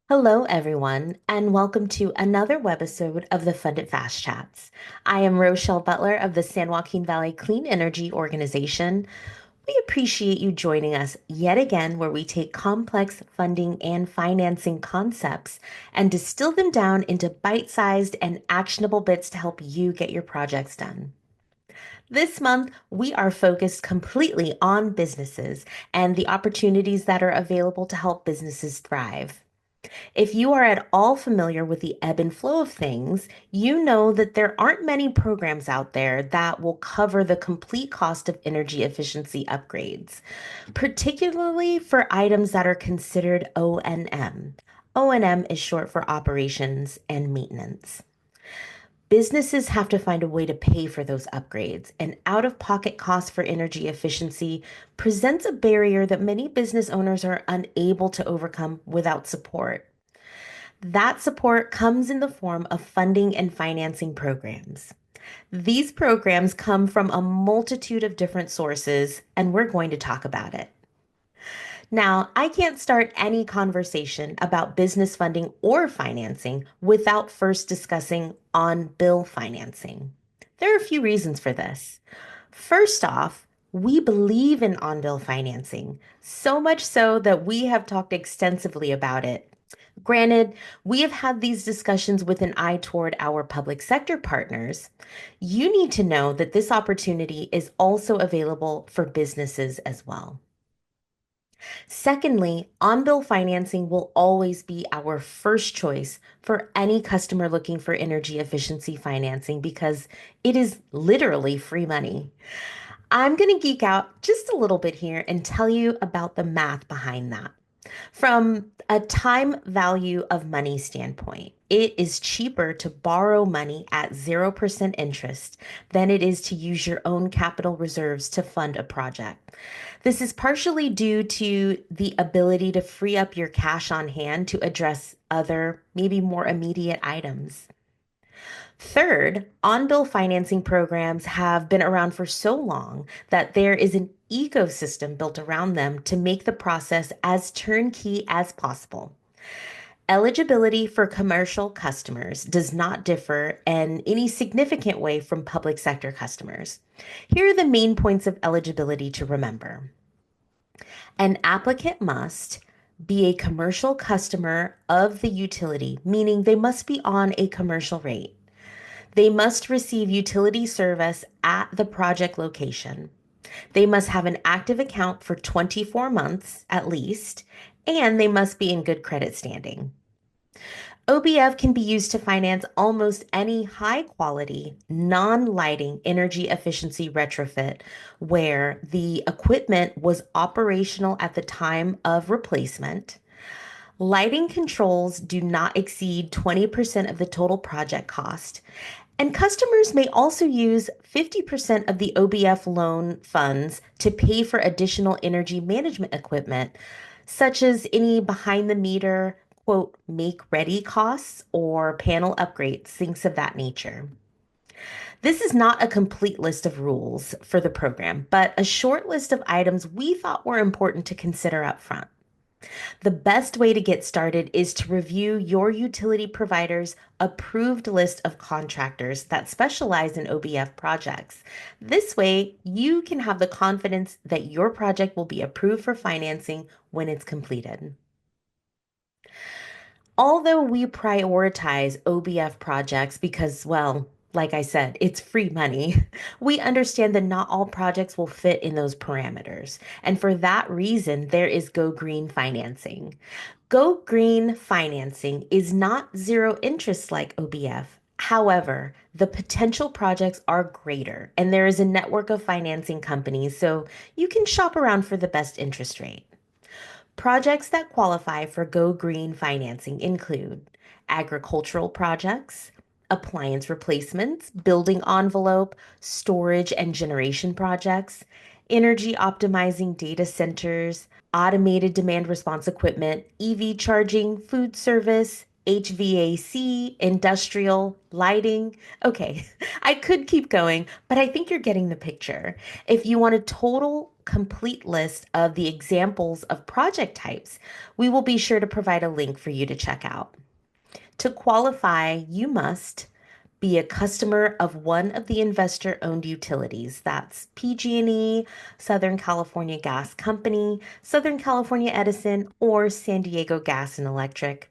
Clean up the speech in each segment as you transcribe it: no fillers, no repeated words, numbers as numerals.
Hello, everyone, and welcome to another webisode of the Funded Fast Chats. I am Rochelle Butler of the San Joaquin Valley Clean Energy Organization. We appreciate you joining us yet again, where we take complex funding and financing concepts and distill them down into bite-sized and actionable bits to help you get your projects done. This month, we are focused completely on businesses and the opportunities that are available to help businesses thrive. If you are at all familiar with the ebb and flow of things, you know that there aren't many programs out there that will cover the complete cost of energy efficiency upgrades, particularly for items that are considered O&M. O&M is short for operations and maintenance. Businesses have to find a way to pay for those upgrades, and out-of-pocket costs for energy efficiency presents a barrier that many business owners are unable to overcome without support. That support comes in the form of funding and financing programs. These programs come from a multitude of different sources, and we're going to talk about it. Now, I can't start any conversation about business funding or financing without first discussing on-bill financing. There are a few reasons for this. First off, we believe in on-bill financing, so much so that we have talked extensively about it. Granted, we have had these discussions with an eye toward our public sector partners. You need to know that this opportunity is also available for businesses as well. Secondly, on-bill financing will always be our first choice for any customer looking for energy efficiency financing because it is literally free money. I'm going to geek out just a little bit here and tell you about the math behind that. From a time value of money standpoint, it is cheaper to borrow money at 0% interest than it is to use your own capital reserves to fund a project. This is partially due to the ability to free up your cash on hand to address other, maybe more immediate items. Third, on-bill financing programs have been around for so long that there is an ecosystem built around them to make the process as turnkey as possible. Eligibility for commercial customers does not differ in any significant way from public sector customers. Here are the main points of eligibility to remember. An applicant must be a commercial customer of the utility, meaning they must be on a commercial rate. They must receive utility service at the project location. They must have an active account for 24 months at least, and they must be in good credit standing. OBF can be used to finance almost any high quality, non lighting energy efficiency retrofit where the equipment was operational at the time of replacement. Lighting controls do not exceed 20% of the total project cost. And customers may also use 50% of the OBF loan funds to pay for additional energy management equipment, such as any behind the meter, quote, make ready costs or panel upgrades, things of that nature. This is not a complete list of rules for the program, but a short list of items we thought were important to consider up front. The best way to get started is to review your utility provider's approved list of contractors that specialize in OBF projects. This way, you can have the confidence that your project will be approved for financing when it's completed. Although we prioritize OBF projects because, well, like I said, it's free money, we understand that not all projects will fit in those parameters. And for that reason, there is Go Green financing. Go Green financing is not zero interest like OBF. However, the potential projects are greater, and there is a network of financing companies, so you can shop around for the best interest rate. Projects that qualify for Go Green financing include agricultural projects, appliance replacements, building envelope, storage and generation projects, energy optimizing data centers, automated demand response equipment, EV charging, food service, HVAC, industrial, lighting. Okay, I could keep going, but I think you're getting the picture. If you want a total complete list of the examples of project types, we will be sure to provide a link for you to check out. To qualify, you must be a customer of one of the investor-owned utilities. That's PG&E, Southern California Gas Company, Southern California Edison, or San Diego Gas and Electric.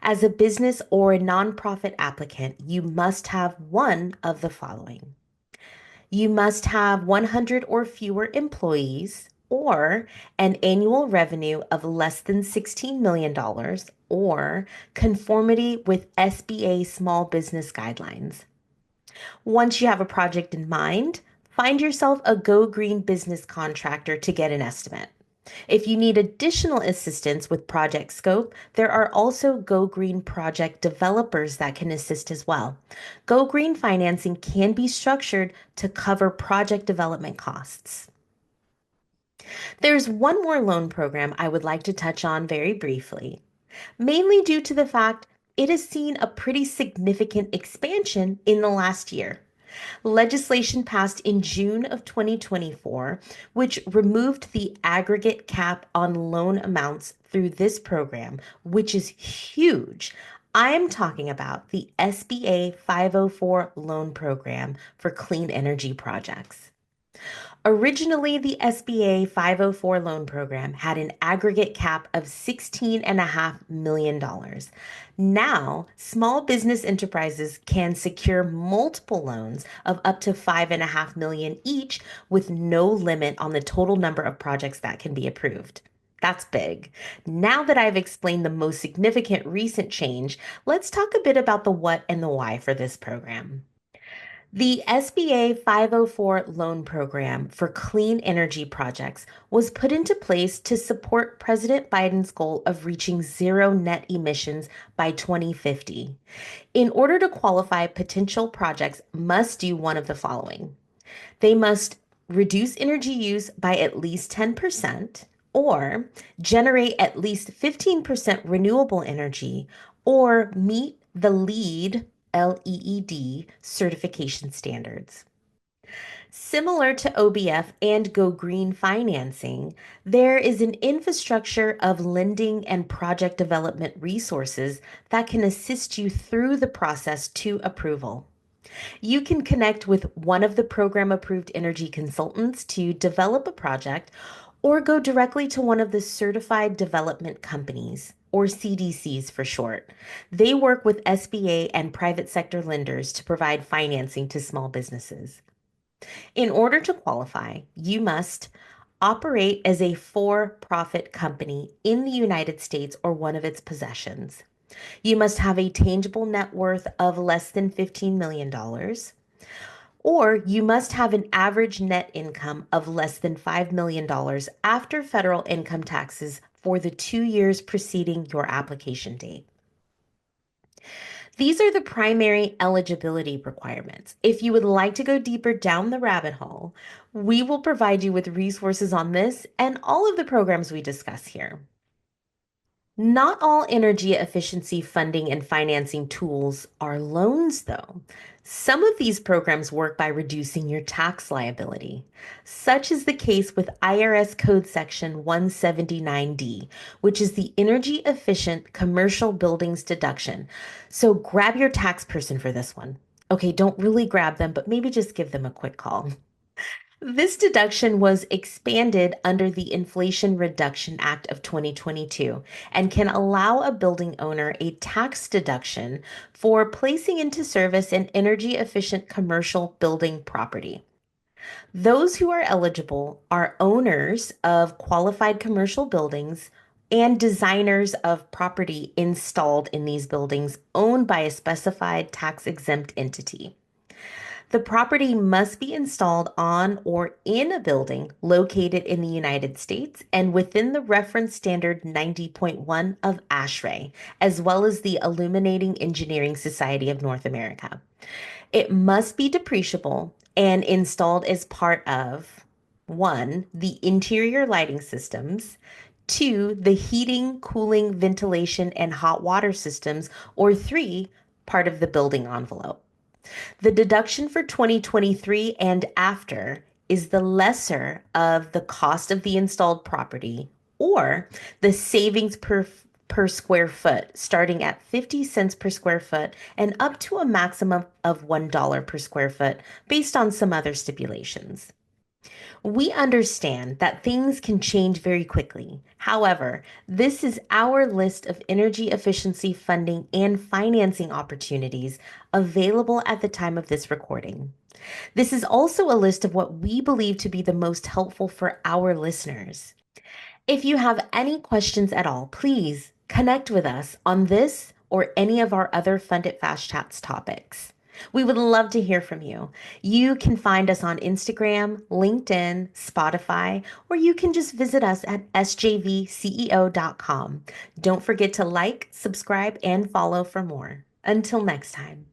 As a business or a nonprofit applicant, you must have one of the following. You must have 100 or fewer employees or an annual revenue of less than $16 million dollars or conformity with SBA small business guidelines. Once you have a project in mind, find yourself a Go Green business contractor to get an estimate. If you need additional assistance with project scope, there are also Go Green project developers that can assist as well. Go Green financing can be structured to cover project development costs. There's one more loan program I would like to touch on very briefly, mainly due to the fact it has seen a pretty significant expansion in the last year. Legislation passed in June of 2024, which removed the aggregate cap on loan amounts through this program, which is huge. I am talking about the SBA 504 loan program for clean energy projects. Originally, the SBA 504 loan program had an aggregate cap of $16.5 million dollars. Now, small business enterprises can secure multiple loans of up to $5.5 million each with no limit on the total number of projects that can be approved. That's big. Now that I've explained the most significant recent change, let's talk a bit about the what and the why for this program. The SBA 504 loan program for clean energy projects was put into place to support President Biden's goal of reaching zero net emissions by 2050. In order to qualify, potential projects must do one of the following. They must reduce energy use by at least 10%, or generate at least 15% renewable energy, or meet the LEED certification standards. Similar to OBF and Go Green financing, there is an infrastructure of lending and project development resources that can assist you through the process to approval. You can connect with one of the program approved energy consultants to develop a project or go directly to one of the certified development companies, or CDCs for short. They work with SBA and private sector lenders to provide financing to small businesses. In order to qualify, you must operate as a for-profit company in the United States or one of its possessions. You must have a tangible net worth of less than $15 million, dollars, or you must have an average net income of less than $5 million dollars after federal income taxes for the 2 years preceding your application date. These are the primary eligibility requirements. If you would like to go deeper down the rabbit hole, we will provide you with resources on this and all of the programs we discuss here. Not all energy efficiency funding and financing tools are loans, though. Some of these programs work by reducing your tax liability. Such is the case with IRS Code Section 179D, which is the Energy Efficient Commercial Buildings Deduction. So grab your tax person for this one. Okay, don't really grab them, but maybe just give them a quick call. This deduction was expanded under the Inflation Reduction Act of 2022 and can allow a building owner a tax deduction for placing into service an energy efficient commercial building property. Those who are eligible are owners of qualified commercial buildings and designers of property installed in these buildings owned by a specified tax exempt entity. The property must be installed on or in a building located in the United States and within the reference standard 90.1 of ASHRAE, as well as the Illuminating Engineering Society of North America. It must be depreciable and installed as part of one, the interior lighting systems, 2, the heating, cooling, ventilation, and hot water systems, or 3, part of the building envelope. The deduction for 2023 and after is the lesser of the cost of the installed property or the savings per square foot, starting at 50 cents per square foot and up to a maximum of $1 per square foot based on some other stipulations. We understand that things can change very quickly. However, this is our list of energy efficiency funding and financing opportunities available at the time of this recording. This is also a list of what we believe to be the most helpful for our listeners. If you have any questions at all, please connect with us on this or any of our other Fund It Fast Chats topics. We would love to hear from you. You can find us on Instagram, LinkedIn, Spotify, or you can just visit us at sjvceo.com. Don't forget to like, subscribe, and follow for more. Until next time.